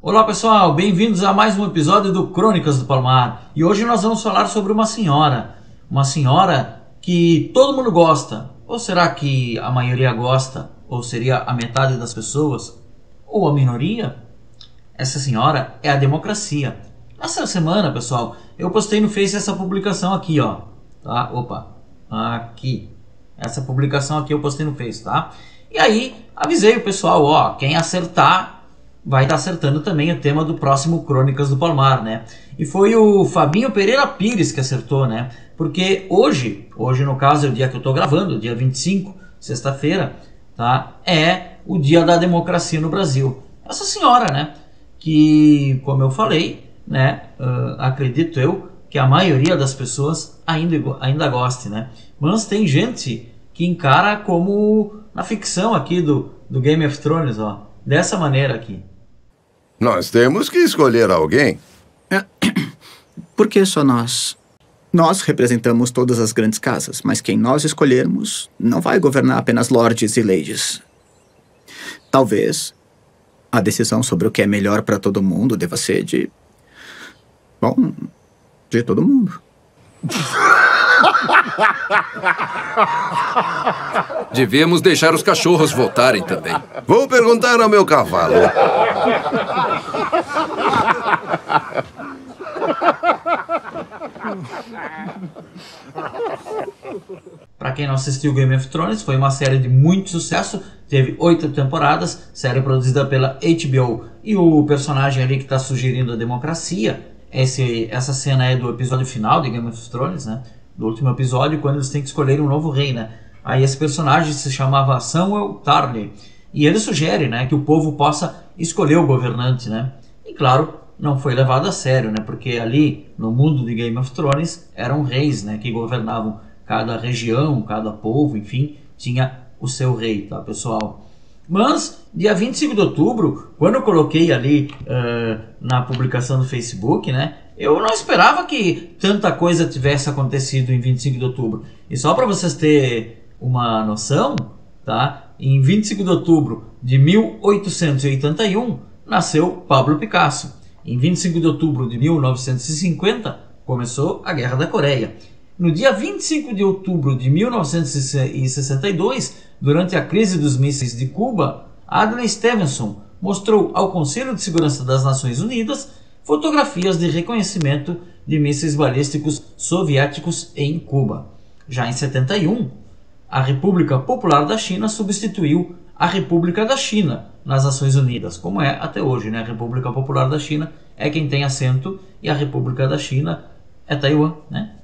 Olá pessoal, bem-vindos a mais um episódio do Crônicas do Palmar. E hoje nós vamos falar sobre uma senhora que todo mundo gosta. Ou será que a maioria gosta? Ou seria a metade das pessoas? Ou a minoria? Essa senhora é a democracia. Nessa semana, pessoal, eu postei no Face essa publicação aqui, ó. Tá? Opa, aqui. Essa publicação aqui eu postei no Face, tá? E aí, avisei o pessoal, ó, quem acertar vai estar acertando também o tema do próximo Crônicas do Palmar, né? E foi o Fabinho Pereira Pires que acertou, né? Porque hoje no caso é o dia que eu tô gravando, dia 25, sexta-feira, tá? É o dia da democracia no Brasil. Essa senhora, né? Que, como eu falei, né? Acredito eu que a maioria das pessoas ainda goste, né? Mas tem gente que encara como na ficção aqui do Game of Thrones, ó. Dessa maneira aqui. Nós temos que escolher alguém. Por que só nós? Nós representamos todas as grandes casas, mas quem nós escolhermos não vai governar apenas lords e ladies. Talvez a decisão sobre o que é melhor para todo mundo deva ser de todo mundo. Devíamos deixar os cachorros votarem também. Vou perguntar ao meu cavalo. Para quem não assistiu Game of Thrones, foi uma série de muito sucesso. Teve 8 temporadas, série produzida pela HBO. E o personagem ali que está sugerindo a democracia, essa cena é do episódio final de Game of Thrones, né? Do último episódio, quando eles têm que escolher um novo rei, né? Aí esse personagem se chamava Samwell Tarly. E ele sugere, né, que o povo possa escolher o governante, né? E claro, não foi levado a sério, né? Porque ali, no mundo de Game of Thrones, eram reis, né? Que governavam cada região, cada povo, enfim, tinha o seu rei, tá, pessoal? Mas, dia 25 de outubro, quando eu coloquei ali na publicação do Facebook, né? Eu não esperava que tanta coisa tivesse acontecido em 25 de outubro. E só para vocês terem uma noção, tá? Em 25 de outubro de 1881, nasceu Pablo Picasso. Em 25 de outubro de 1950, começou a Guerra da Coreia. No dia 25 de outubro de 1962, durante a crise dos mísseis de Cuba, Adlai Stevenson mostrou ao Conselho de Segurança das Nações Unidas fotografias de reconhecimento de mísseis balísticos soviéticos em Cuba. Já em 71, a República Popular da China substituiu a República da China nas Nações Unidas, como é até hoje, né? A República Popular da China é quem tem assento e a República da China é Taiwan, né?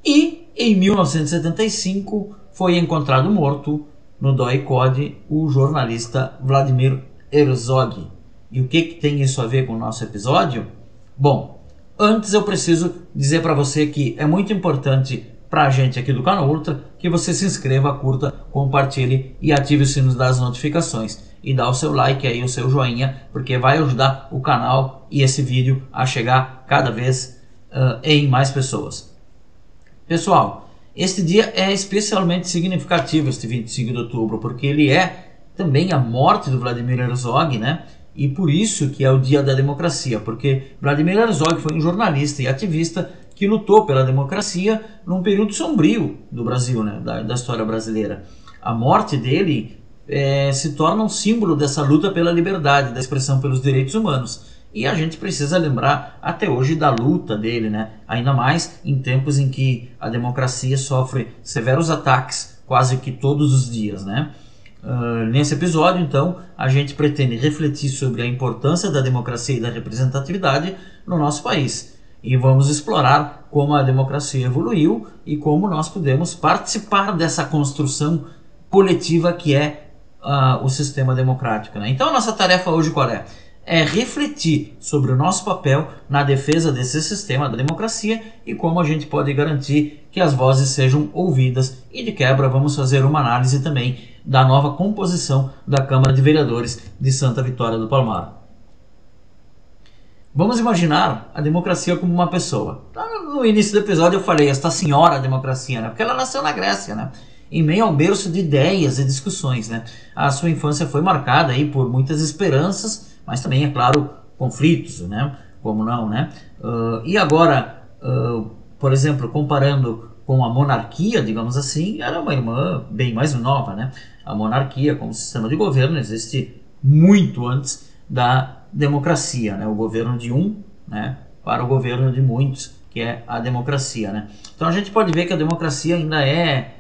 E em 1975 foi encontrado morto no DOI-CODE o jornalista Vladimir Herzog. E o que tem isso a ver com o nosso episódio? Bom, antes eu preciso dizer para você que é muito importante para a gente aqui do canal Ultra que você se inscreva, curta, compartilhe e ative o sino das notificações. E dá o seu like aí, o seu joinha, porque vai ajudar o canal e esse vídeo a chegar cada vez em mais pessoas. Pessoal, este dia é especialmente significativo, este 25 de outubro, porque ele é também a morte do Vladimir Herzog, né? E por isso que é o dia da democracia, porque Vladimir Herzog foi um jornalista e ativista que lutou pela democracia num período sombrio do Brasil, né? da história brasileira. A morte dele se torna um símbolo dessa luta pela liberdade, da expressão pelos direitos humanos. E a gente precisa lembrar até hoje da luta dele, né? Ainda mais em tempos em que a democracia sofre severos ataques quase que todos os dias, né? Nesse episódio, então, a gente pretende refletir sobre a importância da democracia e da representatividade no nosso país. E vamos explorar como a democracia evoluiu e como nós podemos participar dessa construção coletiva que é o sistema democrático, né? Então, a nossa tarefa hoje qual é? É refletir sobre o nosso papel na defesa desse sistema da democracia e como a gente pode garantir que as vozes sejam ouvidas. E de quebra vamos fazer uma análise também da nova composição da Câmara de Vereadores de Santa Vitória do Palmar. Vamos imaginar a democracia como uma pessoa. No início do episódio eu falei esta senhora democracia, né? Porque ela nasceu na Grécia, né? Em meio ao berço de ideias e discussões, né? A sua infância foi marcada aí por muitas esperanças, mas também, é claro, conflitos, né? Como não, né? E agora, por exemplo, comparando com a monarquia, digamos assim, era uma irmã bem mais nova, né? A monarquia como sistema de governo existe muito antes da democracia, né? O governo de um, né, para o governo de muitos, que é a democracia, né? Então a gente pode ver que a democracia ainda é...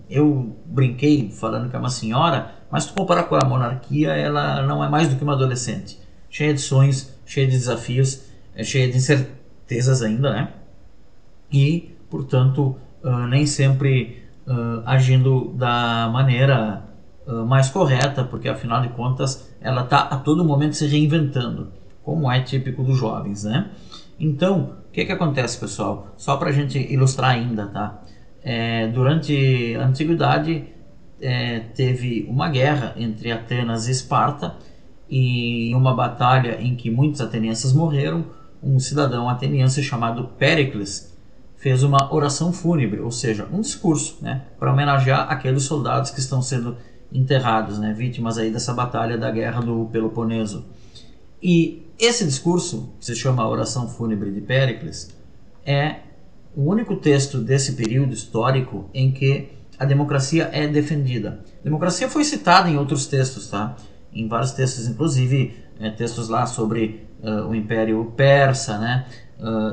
eu brinquei falando que é uma senhora, mas se tu comparar com a monarquia, ela não é mais do que uma adolescente, cheia de sonhos, cheia de desafios, cheia de incertezas ainda, né? E, portanto, nem sempre agindo da maneira mais correta, porque afinal de contas ela está a todo momento se reinventando, como é típico dos jovens, né? Então, o que acontece, pessoal? Só para a gente ilustrar ainda, tá? Durante a antiguidade teve uma guerra entre Atenas e Esparta, e em uma batalha em que muitos atenienses morreram, um cidadão ateniense chamado Péricles fez uma oração fúnebre, ou seja, um discurso, né, para homenagear aqueles soldados que estão sendo enterrados, né, vítimas aí dessa batalha da guerra do Peloponeso. E esse discurso, que se chama Oração Fúnebre de Péricles, é o único texto desse período histórico em que a democracia é defendida. A democracia foi citada em outros textos, tá? Em vários textos, inclusive textos lá sobre o Império Persa, né?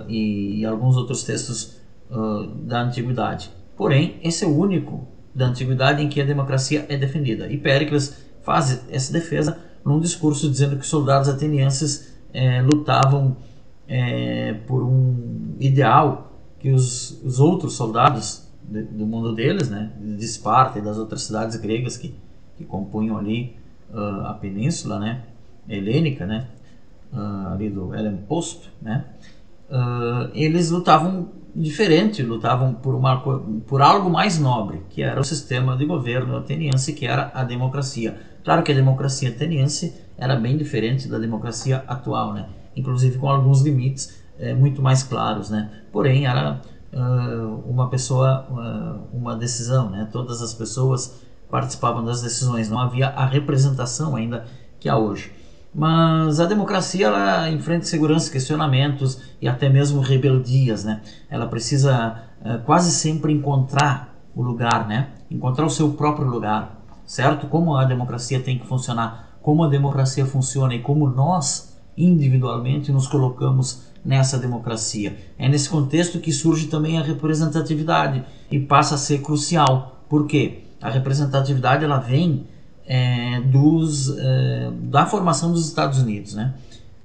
E alguns outros textos da Antiguidade. Porém, esse é o único da Antiguidade em que a democracia é defendida. E Péricles faz essa defesa num discurso dizendo que os soldados atenienses lutavam por um ideal que os outros soldados do mundo deles, né, de Esparta e das outras cidades gregas que compunham ali a península, né, helênica, né, ali do Hellempost, né, eles lutavam diferente, lutavam por algo mais nobre, que era o sistema de governo ateniense, que era a democracia. Claro que a democracia ateniense era bem diferente da democracia atual, né, inclusive com alguns limites muito mais claros, né, porém era uma decisão, né, todas as pessoas participavam das decisões, não havia a representação ainda que há hoje. Mas a democracia, ela enfrenta segurança, questionamentos e até mesmo rebeldias, né? Ela precisa quase sempre encontrar o lugar, né? Encontrar o seu próprio lugar, certo? Como a democracia tem que funcionar, como a democracia funciona e como nós individualmente nos colocamos nessa democracia. É nesse contexto que surge também a representatividade e passa a ser crucial. Por quê? A representatividade ela vem da formação dos Estados Unidos, né?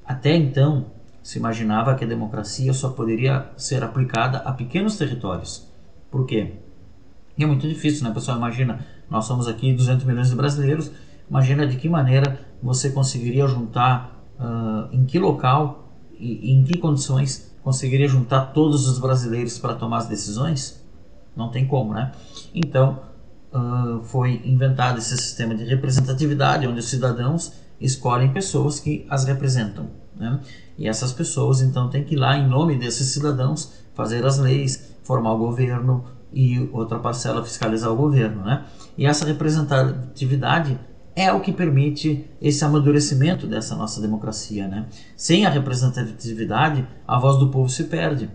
Até então se imaginava que a democracia só poderia ser aplicada a pequenos territórios. Por quê? E é muito difícil, né, pessoal? Imagina, nós somos aqui 200 milhões de brasileiros, imagina de que maneira você conseguiria juntar, em que local e em que condições conseguiria juntar todos os brasileiros para tomar as decisões? Não tem como, né? Então foi inventado esse sistema de representatividade, onde os cidadãos escolhem pessoas que as representam, né? E essas pessoas então têm que ir lá em nome desses cidadãos fazer as leis, formar o governo e outra parcela fiscalizar o governo, né? E essa representatividade é o que permite esse amadurecimento dessa nossa democracia, né? Sem a representatividade, a voz do povo se perde.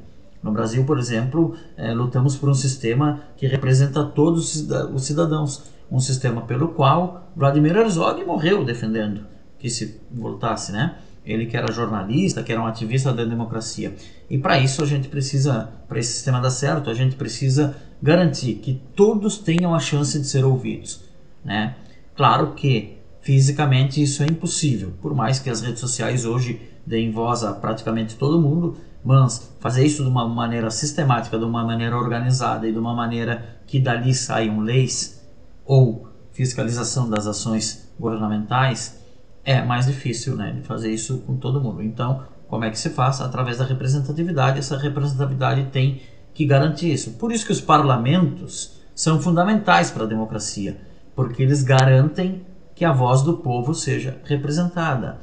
No Brasil, por exemplo, lutamos por um sistema que representa todos os cidadãos. Um sistema pelo qual Vladimir Herzog morreu defendendo que se voltasse, né? Ele que era jornalista, que era um ativista da democracia. E para isso a gente precisa, para esse sistema dar certo, a gente precisa garantir que todos tenham a chance de ser ouvidos, né? Claro que fisicamente isso é impossível, por mais que as redes sociais hoje deem voz a praticamente todo mundo, mas fazer isso de uma maneira sistemática, de uma maneira organizada e de uma maneira que dali saiam leis ou fiscalização das ações governamentais é mais difícil, né, de fazer isso com todo mundo. Então, como é que se faz? Através da representatividade. Essa representatividade tem que garantir isso. Por isso que os parlamentos são fundamentais para a democracia, porque eles garantem que a voz do povo seja representada.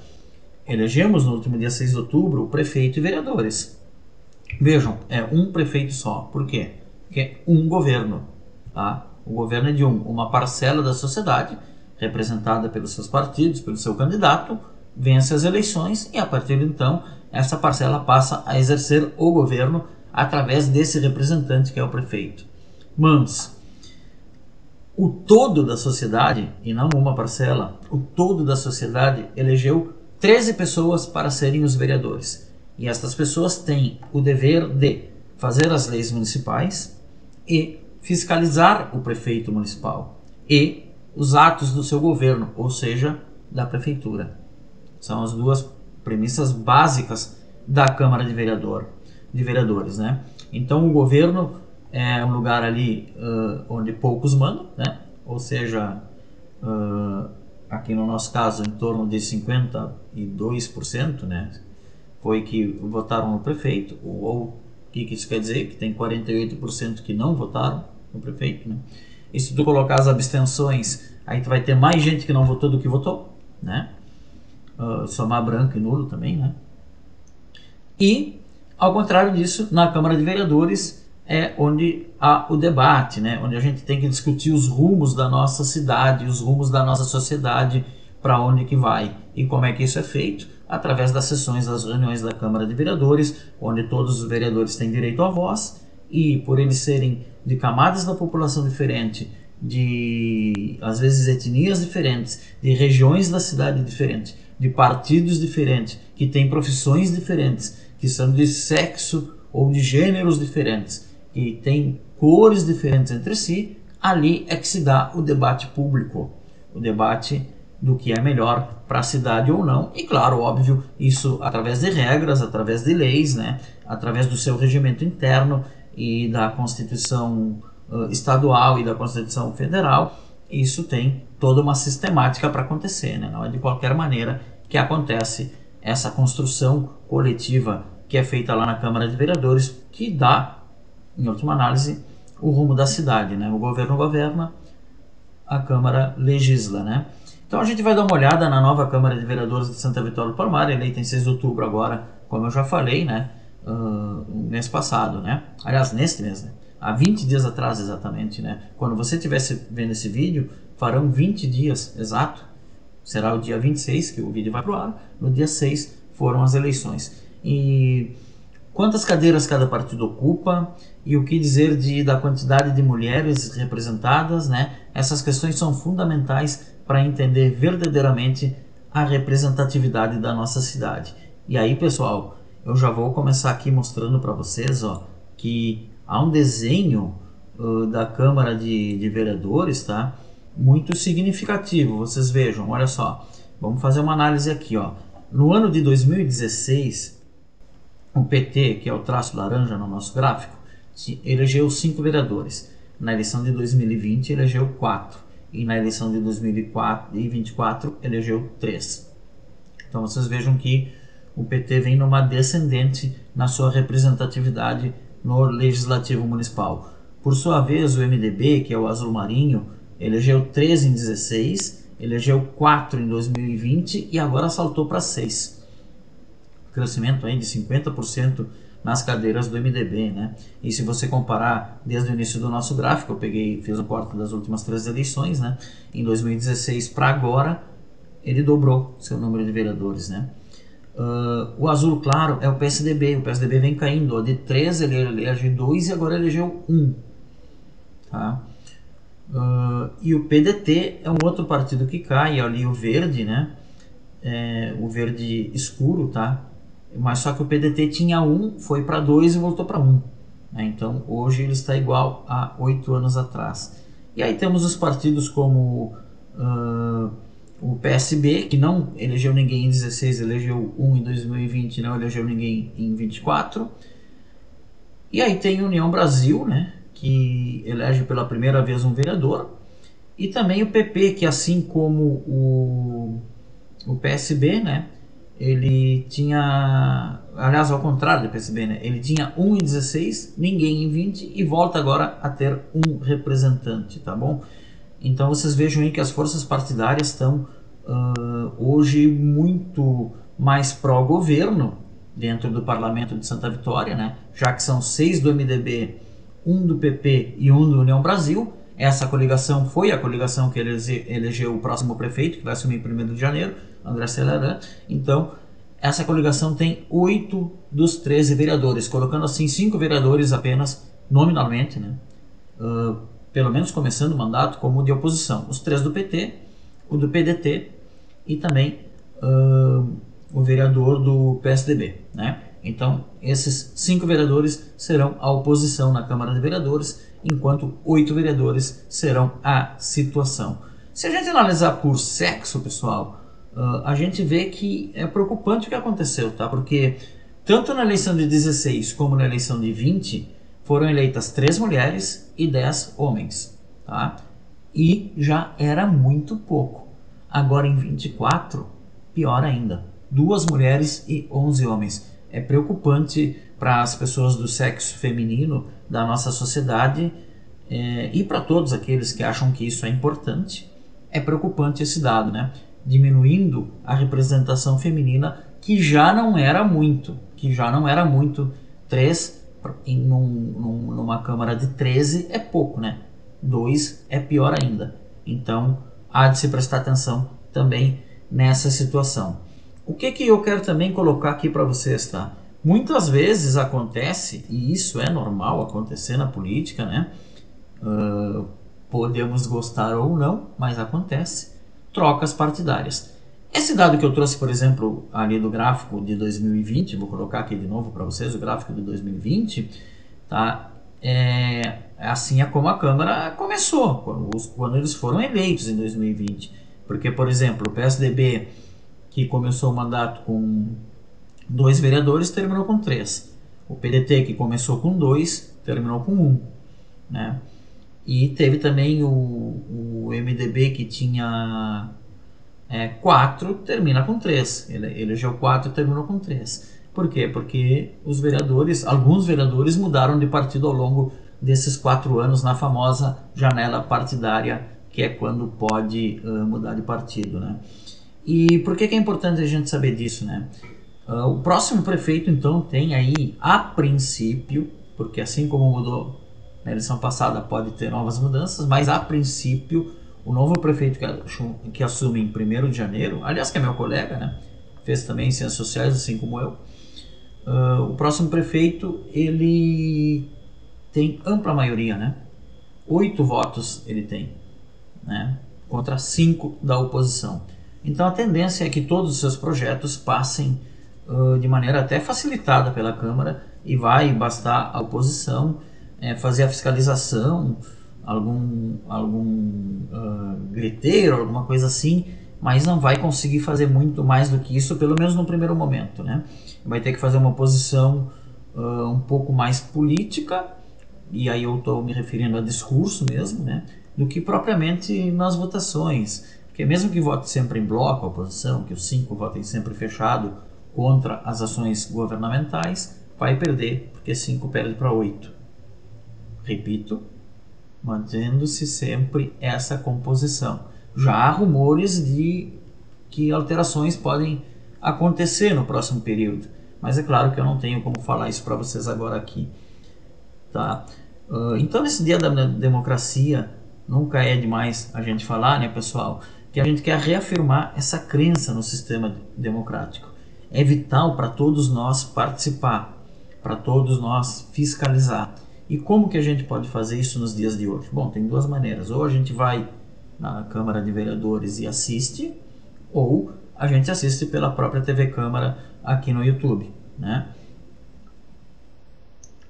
Elegemos no último dia 6 de outubro o prefeito e vereadores. Vejam, é um prefeito só. Por quê? Porque é um governo. Tá? O governo é de uma parcela da sociedade, representada pelos seus partidos, pelo seu candidato, vence as eleições e a partir de então essa parcela passa a exercer o governo através desse representante que é o prefeito. Mas o todo da sociedade, e não uma parcela, o todo da sociedade elegeu 13 pessoas para serem os vereadores. E estas pessoas têm o dever de fazer as leis municipais e fiscalizar o prefeito municipal e os atos do seu governo, ou seja, da prefeitura. São as duas premissas básicas da Câmara de Vereadores, né? Então o governo é um lugar ali onde poucos mandam, né? Ou seja, aqui no nosso caso em torno de 52%, né? Foi que votaram no prefeito, ou o que isso quer dizer? Que tem 48% que não votaram no prefeito, né? E se tu colocar as abstenções, aí tu vai ter mais gente que não votou do que votou, né? Somar branco e nulo também, né? E, ao contrário disso, na Câmara de Vereadores é onde há o debate, né? Onde a gente tem que discutir os rumos da nossa cidade, os rumos da nossa sociedade, para onde que vai e como é que isso é feito, através das sessões, das reuniões da Câmara de Vereadores, onde todos os vereadores têm direito à voz e, por eles serem de camadas da população diferente, de, às vezes, etnias diferentes, de regiões da cidade diferentes, de partidos diferentes, que têm profissões diferentes, que são de sexo ou de gêneros diferentes, que têm cores diferentes entre si, ali é que se dá o debate público, o debate do que é melhor para a cidade ou não, e claro, óbvio, isso através de regras, através de leis, né, através do seu regimento interno e da Constituição estadual e da Constituição federal, isso tem toda uma sistemática para acontecer, né? Não é de qualquer maneira que acontece essa construção coletiva que é feita lá na Câmara de Vereadores, que dá, em última análise, o rumo da cidade, né? O governo governa, a Câmara legisla, né? Então a gente vai dar uma olhada na nova Câmara de Vereadores de Santa Vitória do Palmar, eleita em 6 de outubro agora, como eu já falei, né? Mês passado, né? Aliás, neste mês, né? Há 20 dias atrás exatamente, né? Quando você estivesse vendo esse vídeo, farão 20 dias exato. Será o dia 26 que o vídeo vai pro ar. No dia 6 foram as eleições. E quantas cadeiras cada partido ocupa e o que dizer da quantidade de mulheres representadas, né? Essas questões são fundamentais para entender verdadeiramente a representatividade da nossa cidade. E aí, pessoal, eu já vou começar aqui mostrando para vocês, ó, que há um desenho da Câmara de Vereadores, tá? Muito significativo. Vocês vejam, olha só. Vamos fazer uma análise aqui, ó. No ano de 2016, o PT, que é o traço laranja no nosso gráfico, elegeu 5 vereadores. Na eleição de 2020, elegeu 4. E na eleição de 2024, elegeu 3. Então vocês vejam que o PT vem numa descendente na sua representatividade no Legislativo Municipal. Por sua vez, o MDB, que é o azul marinho, elegeu 3 em 16, elegeu 4 em 2020 e agora saltou para 6. Crescimento aí de 50% nas cadeiras do MDB, né? E se você comparar desde o início do nosso gráfico, eu fiz um corte das últimas 3 eleições, né? Em 2016 para agora, ele dobrou seu número de vereadores, né? O azul claro é o PSDB. O PSDB vem caindo, ó, de 3 ele elegeu 2 e agora elegeu 1, tá? E o PDT é um outro partido que cai, ali o verde, né? O verde escuro, tá? Mas só que o PDT tinha 1, foi para 2 e voltou para 1, né? Então hoje ele está igual a 8 anos atrás. E aí temos os partidos como o PSB, que não elegeu ninguém em 16, elegeu 1 em 2020, não elegeu ninguém em 24. E aí tem a União Brasil, né, que elege pela primeira vez um vereador. E também o PP, que assim como o PSB, né, ele tinha, aliás, ao contrário do PSB, né, ele tinha 1 em 16, ninguém em 20 e volta agora a ter um representante, tá bom? Então vocês vejam aí que as forças partidárias estão hoje muito mais pró-governo dentro do Parlamento de Santa Vitória, né? Já que são 6 do MDB, 1 do PP e 1 do União Brasil, Essa coligação foi a coligação que elegeu o próximo prefeito, que vai assumir em 1º de janeiro, André Celeran. Então, essa coligação tem 8 dos 13 vereadores, colocando assim 5 vereadores apenas nominalmente, né? Pelo menos começando o mandato como de oposição. Os 3 do PT, o do PDT e também o vereador do PSDB, né? Então, esses 5 vereadores serão a oposição na Câmara de Vereadores, enquanto 8 vereadores serão a situação. Se a gente analisar por sexo, pessoal, a gente vê que é preocupante o que aconteceu, tá? Porque tanto na eleição de 16 como na eleição de 20 foram eleitas 3 mulheres e 10 homens, tá? E já era muito pouco. Agora em 24, pior ainda, 2 mulheres e 11 homens. É preocupante para as pessoas do sexo feminino da nossa sociedade e para todos aqueles que acham que isso é importante. É preocupante esse dado, né? Diminuindo a representação feminina, que já não era muito. 3 numa Câmara de 13 é pouco, né? 2 é pior ainda. Então, há de se prestar atenção também nessa situação. O que eu quero também colocar aqui para vocês, tá? Muitas vezes acontece, e isso é normal acontecer na política, né? Podemos gostar ou não, mas acontece, trocas partidárias. Esse dado que eu trouxe, por exemplo, ali do gráfico de 2020, vou colocar aqui de novo para vocês o gráfico de 2020, tá? Assim é como a Câmara começou, quando eles foram eleitos em 2020. Porque, por exemplo, o PSDB, que começou o mandato com 2 vereadores, terminou com 3. O PDT, que começou com 2, terminou com 1. Né? E teve também o MDB, que tinha 4, termina com 3. Ele elegeu 4 e terminou com 3. Por quê? Porque alguns vereadores mudaram de partido ao longo desses 4 anos na famosa janela partidária, que é quando pode mudar de partido, né? E por que é importante a gente saber disso, né? O próximo prefeito, então, tem aí, a princípio, porque assim como mudou na eleição passada, pode ter novas mudanças, mas a princípio, o novo prefeito que assume em 1º de janeiro, aliás, que é meu colega, né? Fez também ciências sociais, assim como eu. O próximo prefeito, ele tem ampla maioria, né? 8 votos ele tem, né? Contra 5 da oposição. Então a tendência é que todos os seus projetos passem de maneira até facilitada pela Câmara, e vai bastar a oposição fazer a fiscalização, algum griteiro, alguma coisa assim, mas não vai conseguir fazer muito mais do que isso, pelo menos no primeiro momento, né? Vai ter que fazer uma oposição um pouco mais política, e aí eu estou me referindo a discurso mesmo, né? Do que propriamente nas votações. Porque mesmo que vote sempre em bloco a oposição, que os 5 votem sempre fechado contra as ações governamentais, vai perder, porque 5 perde para 8. Repito, mantendo-se sempre essa composição. Já há rumores de que alterações podem acontecer no próximo período, mas é claro que eu não tenho como falar isso para vocês agora aqui. Tá? Então, nesse dia da democracia, nunca é demais a gente falar, né, pessoal, que a gente quer reafirmar essa crença no sistema democrático. É vital para todos nós participar, para todos nós fiscalizar. E como que a gente pode fazer isso nos dias de hoje? Bom, tem 2 maneiras. Ou a gente vai na Câmara de Vereadores e assiste, ou a gente assiste pela própria TV Câmara aqui no YouTube, né?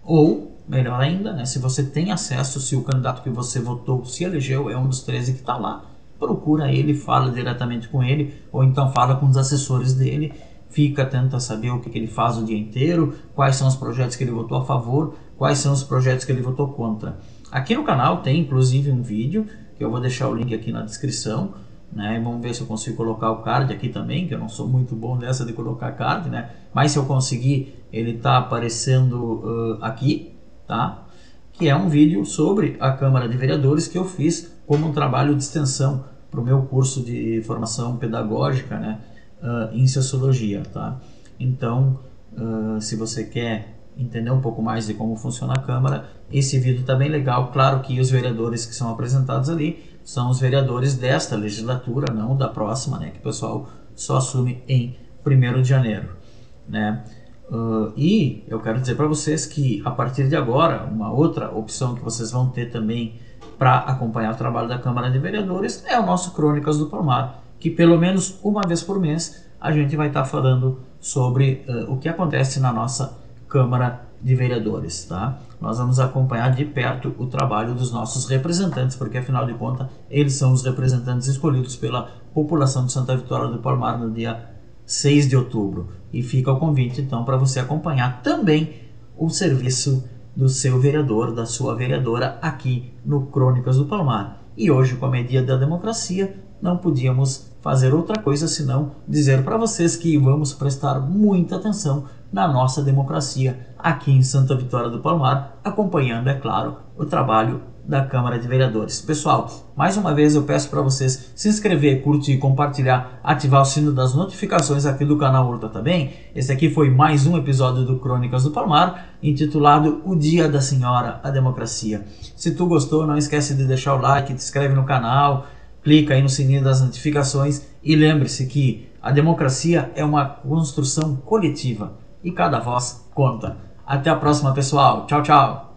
Ou, melhor ainda, né, se você tem acesso, se o candidato que você votou se elegeu é um dos 13 que está lá, procura ele, fala diretamente com ele, ou então fala com os assessores dele, fica atento a saber o que ele faz o dia inteiro, quais são os projetos que ele votou a favor, quais são os projetos que ele votou contra. Aqui no canal tem inclusive um vídeo, que eu vou deixar o link aqui na descrição, né? Vamos ver se eu consigo colocar o card aqui também, que eu não sou muito bom nessa de colocar card, né? Mas se eu conseguir, ele está aparecendo aqui, tá? Que é um vídeo sobre a Câmara de Vereadores que eu fiz como um trabalho de extensão para o meu curso de formação pedagógica, né? Em Sociologia, tá? Então, se você quer entender um pouco mais de como funciona a Câmara, esse vídeo está bem legal. Claro que os vereadores que são apresentados ali são os vereadores desta legislatura, não da próxima, né, que o pessoal só assume em 1º de janeiro, né? E eu quero dizer para vocês que a partir de agora, uma outra opção que vocês vão ter também para acompanhar o trabalho da Câmara de Vereadores é o nosso Crônicas do Palmar, que pelo menos uma vez por mês a gente vai estar falando sobre o que acontece na nossa Câmara de Vereadores, tá? Nós vamos acompanhar de perto o trabalho dos nossos representantes, porque afinal de contas eles são os representantes escolhidos pela população de Santa Vitória do Palmar no dia 6 de outubro. E fica o convite então para você acompanhar também o serviço do seu vereador, da sua vereadora aqui no Crônicas do Palmar. E hoje, como é dia da democracia, não podíamos fazer outra coisa senão dizer para vocês que vamos prestar muita atenção na nossa democracia aqui em Santa Vitória do Palmar, acompanhando, é claro, o trabalho da Câmara de Vereadores. Pessoal, mais uma vez eu peço para vocês se inscrever, curtir, compartilhar, ativar o sino das notificações aqui do canal Horta também. Esse aqui foi mais um episódio do Crônicas do Palmar, intitulado O Dia da Senhora, a Democracia. Se tu gostou, não esquece de deixar o like, te inscreve no canal, clica aí no sininho das notificações e lembre-se que a democracia é uma construção coletiva e cada voz conta. Até a próxima, pessoal. Tchau, tchau.